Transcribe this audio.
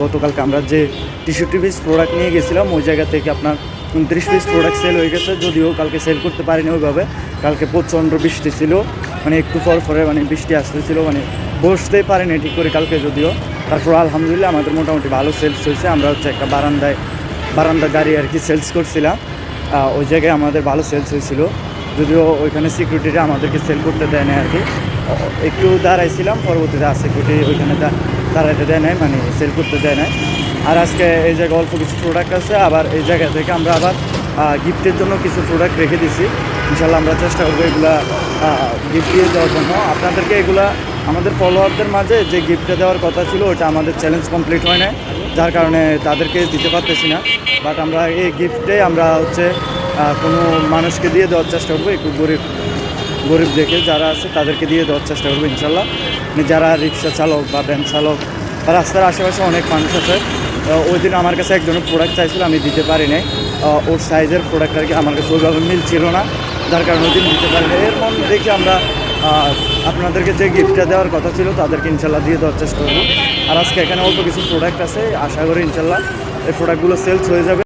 গতকালকে আমরা যে 63 পিস প্রোডাক্ট নিয়ে গেছিলাম ওই জায়গা থেকে আপনার 29 পিস প্রোডাক্ট সেল হয়ে গেছে। যদিও কালকে সেল করতে পারিনি ওইভাবে, কালকে প্রচণ্ড বৃষ্টি ছিল, মানে একটু পরে মানে বৃষ্টি আসতেছিল, মানে বসতেই পারিনি ঠিক করে কালকে। যদিও তারপর আলহামদুলিল্লাহ আমাদের মোটামুটি ভালো সেলস হয়েছে। আমরা হচ্ছে একটা বারান্দা গাড়ি আর কি সেলস করছিলাম, ওই জায়গায় আমাদের ভালো সেলস হয়েছিল। যদিও ওইখানে সিকিউরিটিরা আমাদেরকে সেল করতে দেয় না আর কি, একটু দাঁড়াইছিলাম, পরবর্তীতে সিকিউরিটি ওইখানে দাঁড়াইতে দেয় নাই, মানে সেল করতে দেয় নাই। আর আজকে এই জায়গায় অল্প কিছু প্রোডাক্ট আছে, আবার এই জায়গা থেকে আমরা আবার গিফটের জন্য কিছু প্রোডাক্ট রেখে দিছি। ইনশাল্লাহ আমরা চেষ্টা করবো এগুলা গিফট দিয়ে দেওয়ার জন্য আপনাদেরকে। এগুলা আমাদের ফলোয়ারদের মাঝে যে গিফটটা দেওয়ার কথা ছিল ওটা আমাদের চ্যালেঞ্জ কমপ্লিট হয় না, যার কারণে তাদেরকে দিতে পারতেছি না। বাট আমরা এই গিফটে আমরা হচ্ছে কোনো মানুষকে দিয়ে দেওয়ার চেষ্টা করবো, একটু গরিব দেখে যারা আছে তাদেরকে দিয়ে দেওয়ার চেষ্টা করবো ইনশাল্লাহ। যারা রিক্সা চালক বা ভ্যান চালক, রাস্তার আশেপাশে অনেক মানুষ আছে। ওই দিন আমার কাছে একজনের প্রোডাক্ট চাইছিল, আমি দিতে পারি নাই। ওর সাইজের প্রোডাক্ট আর কি আমার কাছে ওইভাবে মিল ছিল না, যার কারণে ওই দিন দিতে পারি না। এর মধ্যে দেখি আমরা আপনাদেরকে যে গিফটটা দেওয়ার কথা ছিল তাদেরকে ইনশাল্লাহ দিয়ে দেওয়ার চেষ্টা করবো। আর আজকে এখানে অল্প কিছু প্রোডাক্ট আছে, আশা করি ইনশাল্লাহ এই প্রোডাক্টগুলো সেলস হয়ে যাবে।